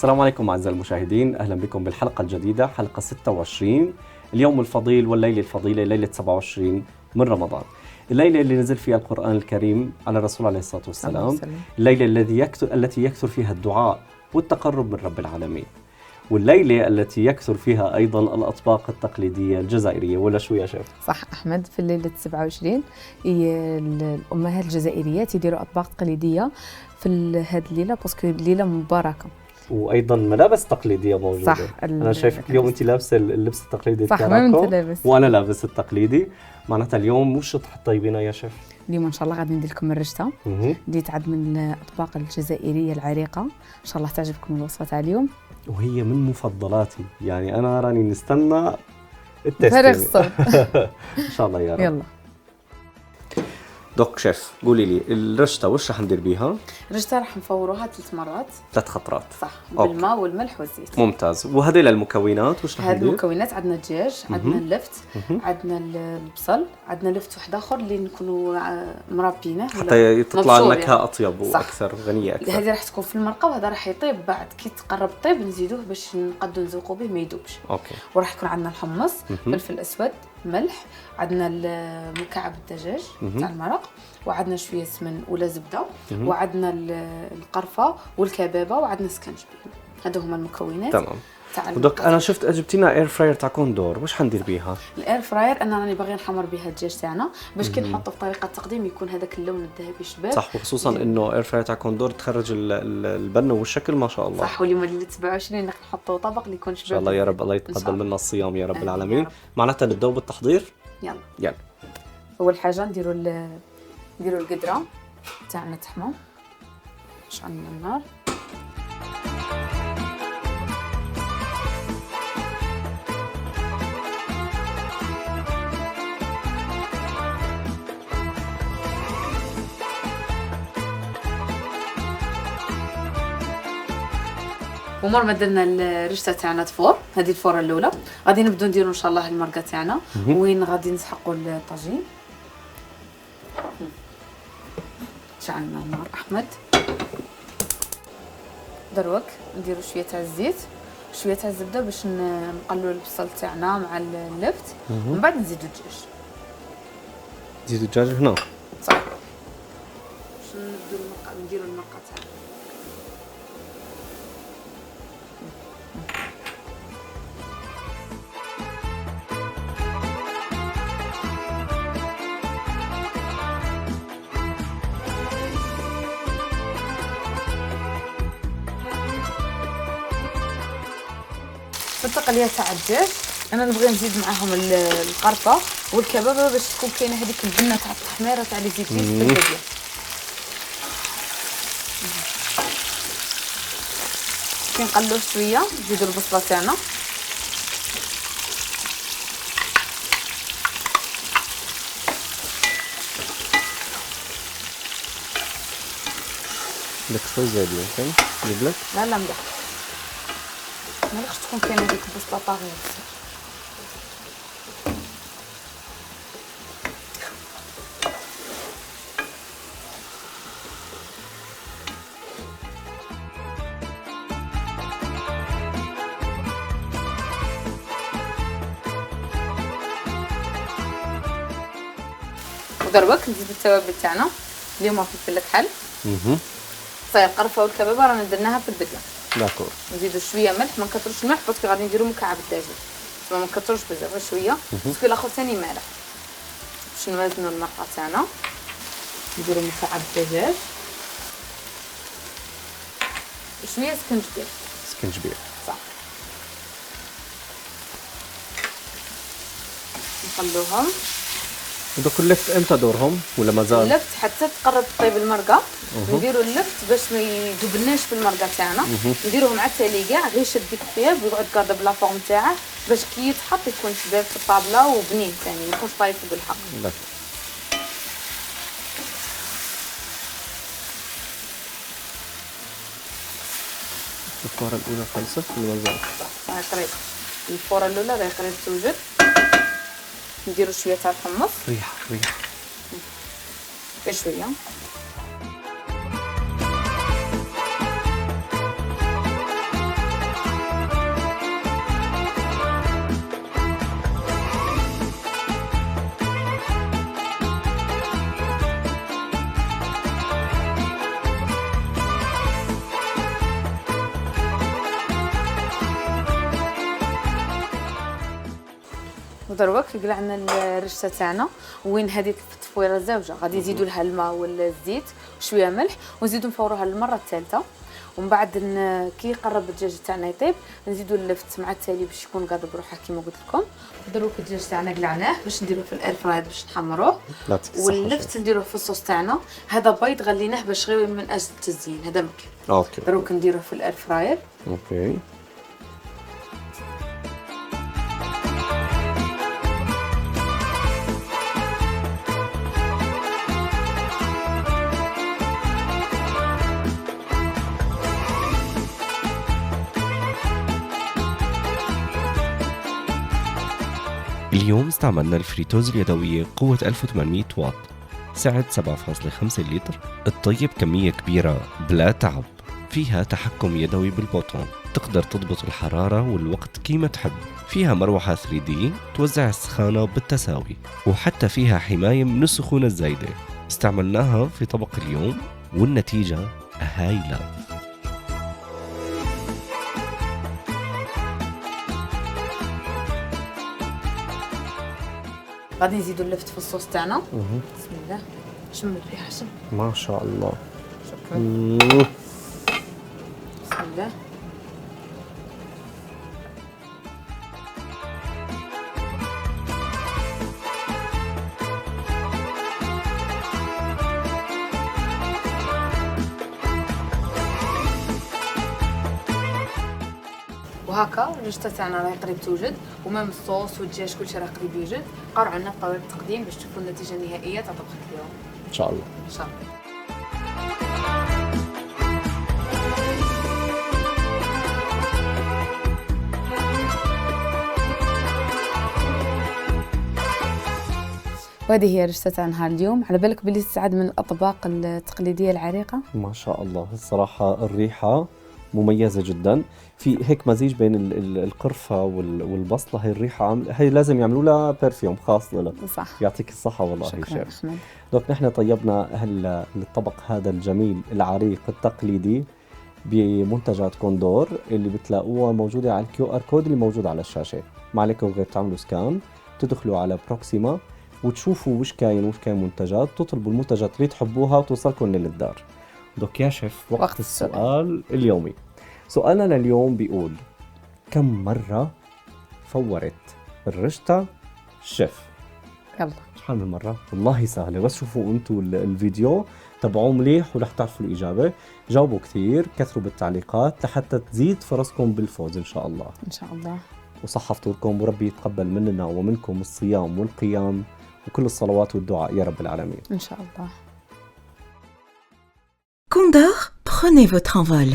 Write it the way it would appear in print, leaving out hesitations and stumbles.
السلام عليكم أعزائي المشاهدين، أهلا بكم بالحلقة الجديدة، حلقة 26. اليوم الفضيل والليلة الفضيلة، ليلة 27 من رمضان، الليلة اللي نزل فيها القرآن الكريم على الرسول عليه الصلاة والسلام، الليلة التي يكثر فيها الدعاء والتقرب من رب العالمين، والليلة التي يكثر فيها أيضا الأطباق التقليدية الجزائرية. ولا شو يا شيخ؟ صح أحمد، في الليلة 27 الأمهات الجزائريات يديروا أطباق تقليدية في هذه الليلة، باسكو الليلة مباركة، وايضا ملابس تقليديه موجوده. صح. انا شايفك اليوم انت لابسه اللبس التقليدي صح، الكراكو، ما انت لابس وانا لابس التقليدي. معناتها اليوم وش تحطيبينا يا شيف؟ اليوم ان شاء الله غادي ندير لكم الرشته اللي تعد من الاطباق الجزائريه العريقه، ان شاء الله تعجبكم الوصفه تاع اليوم، وهي من مفضلاتي، يعني انا راني نستنى التست فارغ الصبر. ان شاء الله يا رب. يلا دوك شيف، قولي لي الرشته وش راح ندير بيها؟ الرشته راح نفوروها 3 مرات. 3 خطرات، صح، بالماء والملح والزيت. ممتاز. وهذه المكونات وش راح ندير؟ هذه المكونات عندنا الدجاج، عندنا اللفت، عندنا البصل، عندنا لفت واحد اخر اللي نكونوا مرابينه حتى تطلع النكهه اطيب واكثر غنيه اكثر. هذه راح تكون في المرقه، وهذا راح يطيب بعد كي تقرب طيب نزيدوه باش نقدروا نذوقوا به ما يذوبش. اوكي. وراح يكون عندنا الحمص، فلفل اسود، ملح، عندنا مكعب الدجاج تاع المرق، وعندنا شويه سمن ولا زبده، وعندنا القرفه والكبابه، وعندنا سكنجبير. هادو هما المكونات. تمام. ودوك انا شفت اجبتينا اير فراير تاع كوندور، واش حندير بيها؟ الاير فراير انا راني باغي نحمر بها الدجاج تاعنا باش كي نحطه في طريقه التقديم يكون هذاك اللون الذهبي شباب. صح، وخصوصا انه اير فراير تاع كوندور تخرج البنه والشكل ما شاء الله. صح، واليوم اللي 27 نحطوا طبق اللي يكون شباب ان شاء الله يا رب. الله يتقبل منا الصيام يا رب العالمين. معناتها نبداو بالتحضير. يلا. اول حاجه نديروا القدره تاعنا تحمر، شعلنا النار. ومر ما درنا الرشته تاعنا تفور، هذه الفوره الاولى، غادي نبداو نديروا ان شاء الله المرقه تاعنا. وين غادي نسحقوا الطاجين. شعلنا النار احمد. دروك نديروا شويه تاع الزيت، شويه تاع الزبده باش نقلوا البصل تاعنا مع اللفت، ومن بعد نزيدوا الدجاج. نزيدوا الدجاج هنا. صح، باش نديروا المرقه تاعنا. في التقليه تاع الدجاج انا نبغي نزيد معاهم القرفه والكبابه باش تكون كاينه هذيك البنه تاع التحميره تاع لي زيتون في الدجاج. كي نقلوه شويه نزيدوا البصله تاعنا، لك شوي زيادة يمكن نجيب لك؟ لا مليح، مالكش تكون كاينه هذيك البصله طاغيه. ودروك نزيد التوابل تاعنا اللي هما فلفل الكحل، صاير القرفه والكبابه رانا درناها في الدقه. داكور. نزيدوا شويه ملح، ما نكثروش الملح باسكو غادي نديروا مكعب الدجاج، ما نكثروش بزاف، شويه باسكو الاخر ثاني مالح. باش نوازنوا المرقه تاعنا نديروا مكعب الدجاج، شويه سكنجبير. صح، نخلوهم. ودوك اللفت امتى دورهم ولا مازال؟ اللفت حتى تقرب طيب المرقه. نديروا اللفت باش ما يذوبناش في المرقه تاعنا. نديروه مع التالي كاع غير شد الطياب ويقعد قاعد بلا فورم تاعه باش كي يتحط يكون شباب في الطابله وبنين ثاني، ما يكونش طايف فوق الحق. الفورة الأولى خلصت ولا مازال؟ صح، قريب. الفورة الأولى راهي قريب توجد. نديرو شوية تاع الحمص. ريحة بشوية. دروك قلعنا الرشته تاعنا وين هذه التفويره الزوجه غادي نزيدوا لها الماء والزيت وشويه ملح ونزيدوا نفوروها للمره الثالثه. ومن بعد كي يقرب الدجاج تاعنا يطيب نزيدوا اللفت مع التالي باش يكون قاضب روحه كيما قلت لكم. دروك الدجاج تاعنا قلعناه باش نديروه في الاير فراير باش نحمروه، واللفت نديروه في الصوص تاعنا. هذا بيض غليناه باش غير من اجل التزيين، هذا مكل. اوكي دروك نديروه في الاير فراير. اوكي اليوم استعملنا الفريتوز اليدوية قوة 1800 واط، سعة 7.5 لتر، تطيب كمية كبيرة بلا تعب. فيها تحكم يدوي بالبوتون، تقدر تضبط الحرارة والوقت كيما تحب. فيها مروحة 3D توزع السخانة بالتساوي، وحتى فيها حماية من السخونة الزايدة. استعملناها في طبق اليوم والنتيجة هايلة. غادي نزيدوا اللفت في الصوص تاعنا. بسم الله. شم الريحه، شم ما شاء الله. شكرا. بسم الله. وهكا الرشته تاعنا راهي قريب توجد، ومام الصوص والدجاج كلشي راه قريب يوجد. قرعوا لنا في طاوله التقديم باش تشوفوا النتيجه النهائيه تاع طبخه اليوم ان شاء الله. ان شاء الله. وهذه هي رشته تاع نهار اليوم. على بالك بلي تسعد من الاطباق التقليديه العريقه. ما شاء الله الصراحه الريحه مميزه جدا. في هيك مزيج بين القرفه والبصله. هي الريحه هي لازم يعملوا لها برفيوم خاص لها. صح. يعطيك الصحه والله. شكرا احمد. دوك نحن طيبنا الطبق هذا الجميل العريق التقليدي بمنتجات كوندور اللي بتلاقوها موجوده على الكيو ار كود اللي موجود على الشاشه. ما عليكم غير تعملوا سكان، تدخلوا على بروكسيما وتشوفوا وش كاين منتجات، تطلبوا المنتجات اللي تحبوها وتوصلكم للدار. دوك يا شيف وقت السؤال اليومي. سؤالنا لليوم بيقول: كم مرة فورت الرشتة الشيف؟ يلا شحال من مرة؟ والله سهلة، بس شوفوا انتوا الفيديو تبعوه مليح ورح تعرفوا الإجابة. جاوبوا كثير، كثروا بالتعليقات لحتى تزيد فرصكم بالفوز إن شاء الله. إن شاء الله. وصحة فطوركم، وربي يتقبل مننا ومنكم الصيام والقيام وكل الصلوات والدعاء يا رب العالمين. إن شاء الله. Condor, prenez votre envol.